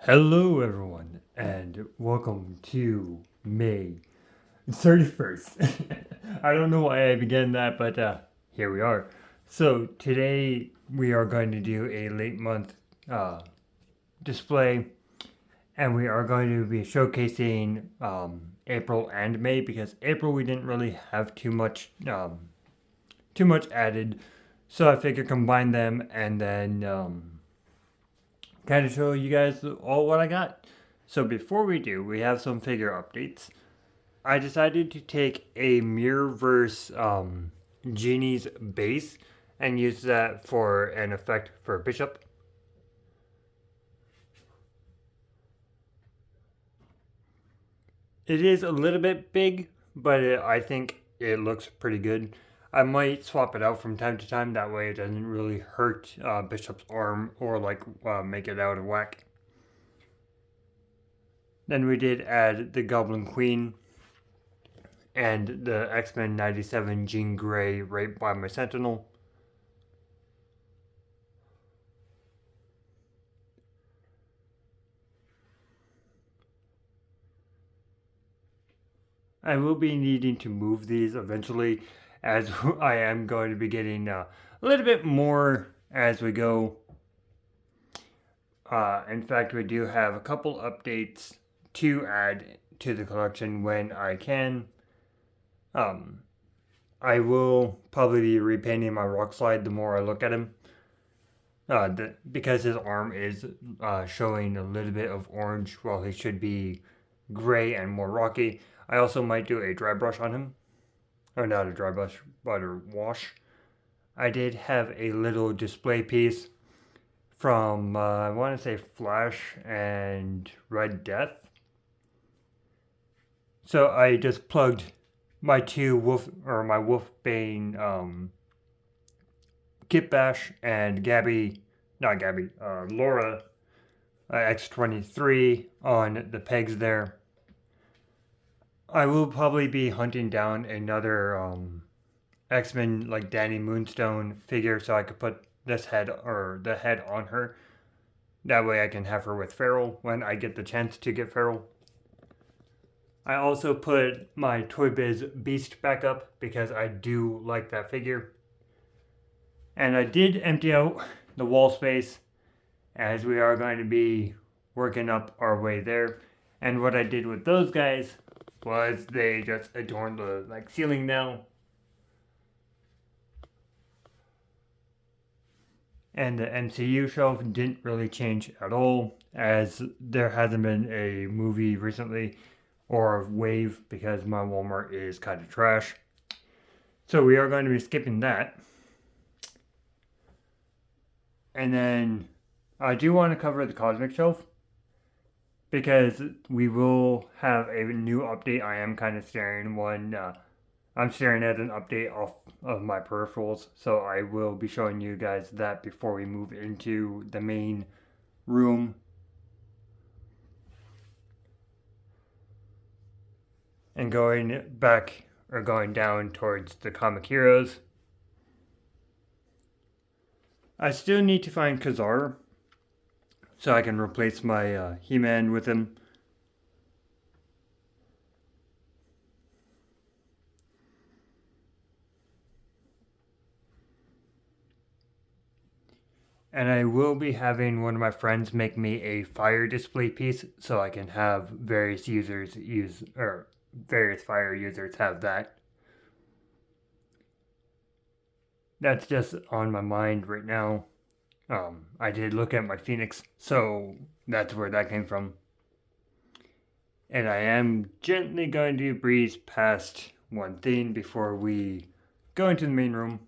Hello, everyone, and welcome to May 31st. I don't know why I began that, but here we are. So, today we are going to do a late month display, and we are going to be showcasing April and May because April we didn't really have too much added. So, I figured combine them and then kind of show you guys all what I got. So before we do, we have some figure updates. I decided to take a Mirrorverse Genie's base and use that for an effect for Bishop. It is a little bit big, but I think it looks pretty good. I might swap it out from time to time, that way it doesn't really hurt Bishop's arm or make it out of whack. Then we did add the Goblin Queen and the X-Men 97 Jean Grey right by my Sentinel. I will be needing to move these eventually, as I am going to be getting a little bit more as we go. In fact, we do have a couple updates to add to the collection when I can. I will probably be repainting my rock slide the more I look at him. Because his arm is showing a little bit of orange while he should be gray and more rocky. I also might do a dry brush on him. Or not a dry brush, but a wash. I did have a little display piece from, I want to say Flash and Red Death. So I just plugged my Wolfbane Kit Bash and Laura X23 on the pegs there. I will probably be hunting down another X-Men like Danny Moonstone figure so I could put this head or the head on her. That way I can have her with Foral when I get the chance to get Foral. I also put my Toy Biz Beast back up because I do like that figure. And I did empty out the wall space as we are going to be working up our way there. And what I did with those guys was they just adorned the ceiling now. And the MCU shelf didn't really change at all, as there hasn't been a movie recently or a wave because my Walmart is kind of trash. So we are going to be skipping that. And then I do want to cover the Cosmic Shelf because we will have a new update. I am kind of staring one. I'm staring at an update off of my peripherals, so I will be showing you guys that before we move into the main room. And going back or going down towards the comic heroes. I still need to find Kazar so I can replace my He-Man with him. And I will be having one of my friends make me a fire display piece so I can have various fire users have that. That's just on my mind right now. I did look at my Phoenix, so that's where that came from. And I am gently going to breeze past one thing before we go into the main room.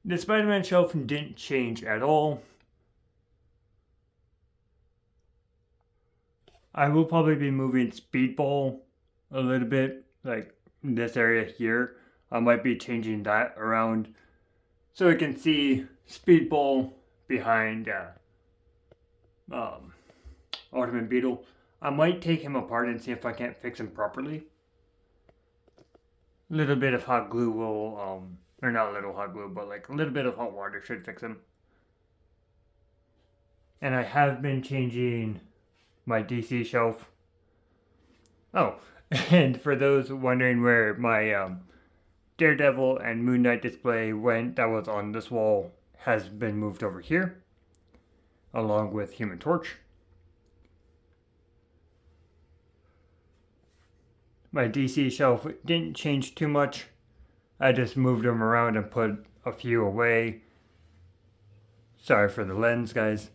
The Spider-Man shelf didn't change at all. I will probably be moving Speedball a little bit, like this area here. I might be changing that around so we can see Speedball behind Ultimate Beetle. I might take him apart and see if I can't fix him properly. A little bit of hot glue will, or not a little hot glue, but like a little bit of hot water should fix him. And I have been changing my DC shelf. Oh, and for those wondering where my Daredevil and Moon Knight display went, that was on this wall, has been moved over here, along with Human Torch. My DC shelf didn't change too much. I just moved them around and put a few away. Sorry for the lens, guys.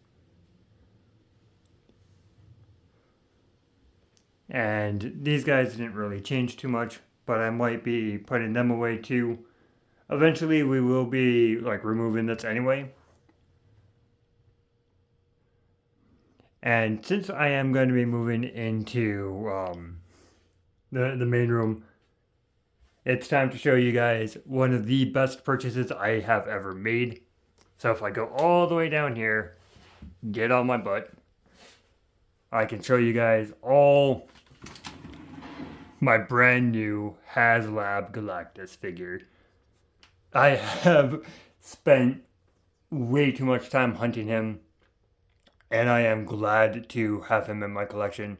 And these guys didn't really change too much, but I might be putting them away too. Eventually we will be like removing this anyway. And since I am going to be moving into the main room, it's time to show you guys one of the best purchases I have ever made. So if I go all the way down here, get on my butt, I can show you guys all my brand new HasLab Galactus figure. I have spent way too much time hunting him, and I am glad to have him in my collection.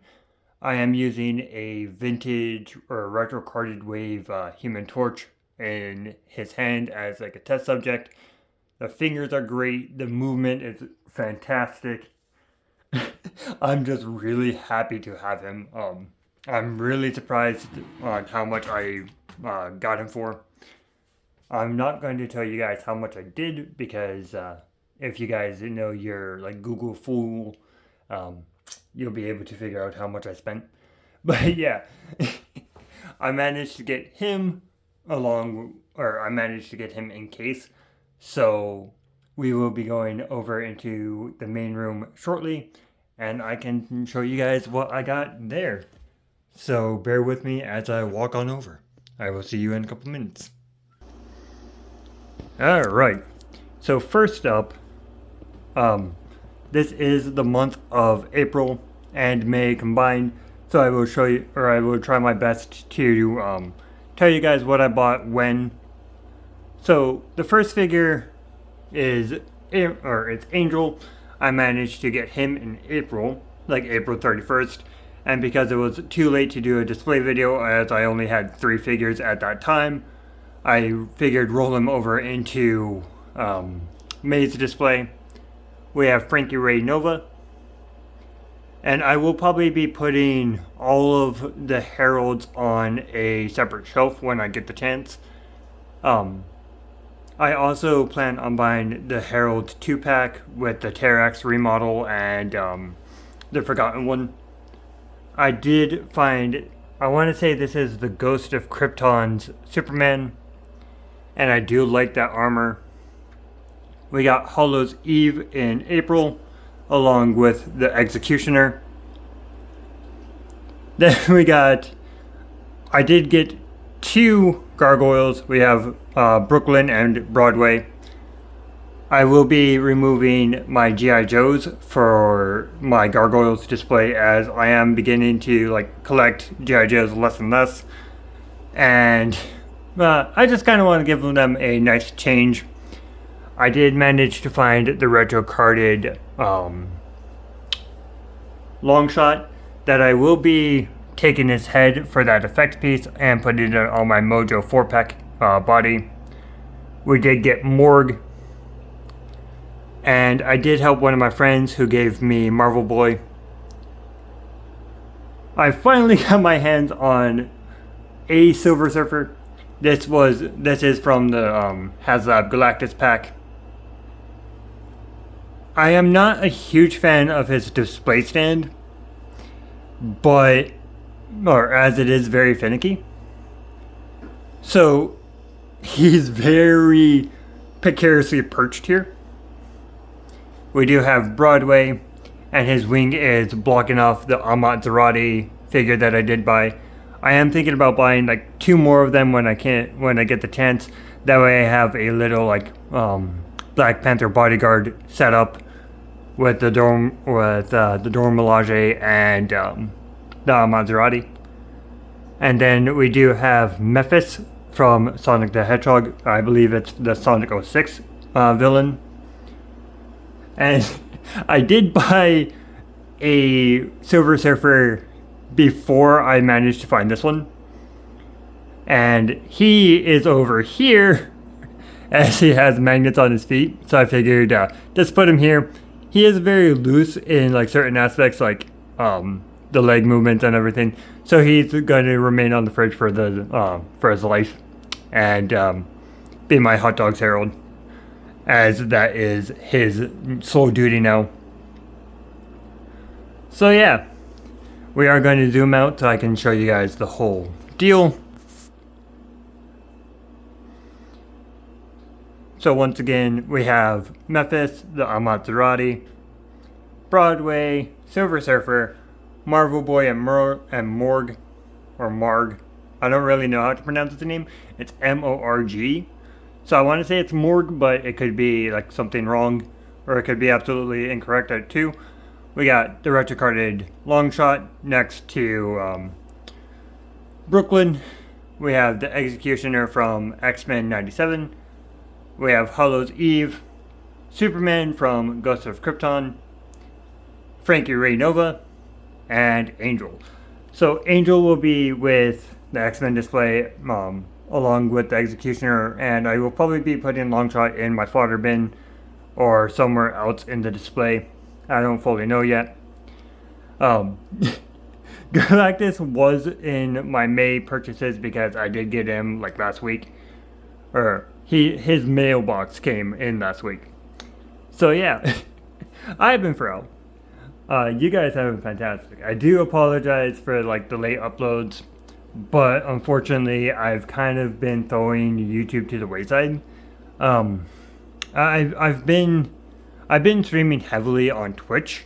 I am using a vintage or retro carded wave Human Torch in his hand as like a test subject. The fingers are great. The movement is fantastic. I'm just really happy to have him. I'm really surprised on how much I got him for. I'm not going to tell you guys how much I did because if you guys know your like Google fool, you'll be able to figure out how much I spent. But yeah, I managed to get him I managed to get him in case. So we will be going over into the main room shortly, and I can show you guys what I got there. So bear with me as I walk on over. I will see you in a couple minutes. Alright, so first up, this is the month of April and May combined, so I will show you, or I will try my best to tell you guys what I bought when. So the first figure is, it's Angel. I managed to get him in April, like April 31st, and because it was too late to do a display video as I only had 3 figures at that time, I figured roll him over into May's display. We have Frankie Ray Nova. And I will probably be putting all of the Heralds on a separate shelf when I get the chance. I also plan on buying the Herald 2-pack with the Terrax remodel and the Forgotten one. I did find, I want to say this is the Ghost of Krypton's Superman. And I do like that armor. We got Hollow's Eve in April, along with the Executioner. Then we got, I did get 2 gargoyles. We have Brooklyn and Broadway. I will be removing my G.I. Joes for my gargoyles display as I am beginning to like collect G.I. Joes less and less. And I just kind of want to give them a nice change. I did manage to find the retro carded long shot that I will be taking his head for that effect piece and putting it on my Mojo 4-pack body. We did get Morg, and I did help one of my friends who gave me Marvel Boy. I finally got my hands on a Silver Surfer. This is from the HasLab Galactus pack. I am not a huge fan of his display stand, as it is very finicky. So he's very precariously perched here. We do have Broadway, and his wing is blocking off the Amat-Zerati figure that I did buy. I am thinking about buying like 2 more of them when I get the chance. That way I have a little like Black Panther bodyguard set up with the Dor Milaje and the Amat-Zerati. And then we do have Memphis from Sonic the Hedgehog. I believe it's the Sonic 06 villain. And I did buy a Silver Surfer before I managed to find this one. And he is over here as he has magnets on his feet. So I figured just put him here. He is very loose in like certain aspects, like the leg movements and everything. So he's going to remain on the fridge for his life, and be my hot dogs herald, as that is his sole duty now. So yeah, we are going to zoom out so I can show you guys the whole deal. So once again, we have Memphis, the Amazzurati, Broadway, Silver Surfer, Marvel Boy, and Morg, or Marg. I don't really know how to pronounce the name. It's M-O-R-G. So I want to say it's Morg, but it could be like something wrong, or it could be absolutely incorrect too. We got the retrocarded Longshot next to Brooklyn. We have the Executioner from X-Men 97. We have Hallows Eve, Superman from Ghost of Krypton, Frankie Ray Nova, and Angel. So Angel will be with the X-Men display along with the Executioner, and I will probably be putting Longshot in my fodder bin or somewhere else in the display. I don't fully know yet. Galactus was in my May purchases because I did get him like last week, or his mailbox came in last week. So yeah, I've been Foral. You guys have been fantastic. I do apologize for like the late uploads, but unfortunately I've kind of been throwing YouTube to the wayside. I've been streaming heavily on Twitch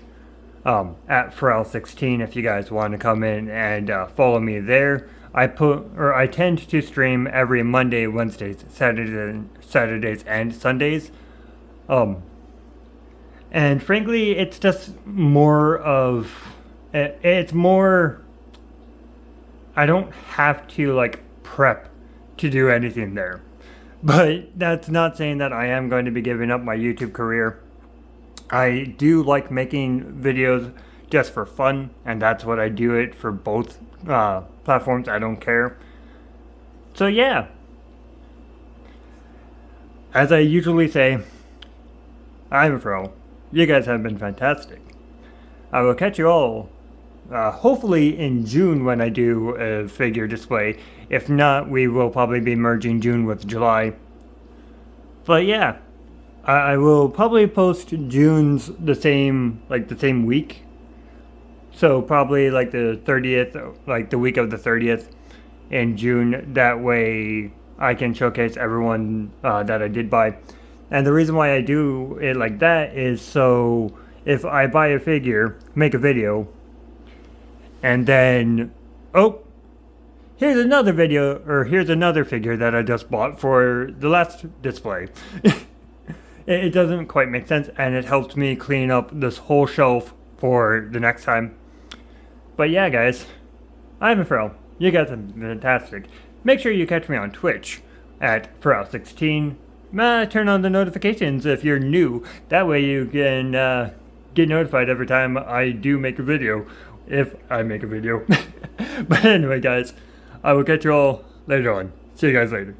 at Foral16 if you guys want to come in and follow me there. I tend to stream every Monday, Wednesdays, Saturdays, and Sundays. And frankly, it's just more of, it's more, I don't have to like prep to do anything there. But that's not saying that I am going to be giving up my YouTube career. I do like making videos just for fun, and that's what I do it for both platforms. I don't care. So yeah, as I usually say, I'm Foral. You guys have been fantastic. I will catch you all hopefully in June when I do a figure display. If not, we will probably be merging June with July. But yeah, I will probably post June's the same week. So probably like the 30th, like the week of the 30th in June. That way I can showcase everyone that I did buy. And the reason why I do it like that is so if I buy a figure, make a video, and then, oh, here's another video, or here's another figure that I just bought for the last display. It doesn't quite make sense, and it helps me clean up this whole shelf for the next time. But yeah, guys, I'm Foral. You guys have been fantastic. Make sure you catch me on Twitch at Foral16. Turn on the notifications if you're new. That way you can get notified every time I do make a video, if I make a video. But anyway, guys, I will catch you all later on. See you guys later.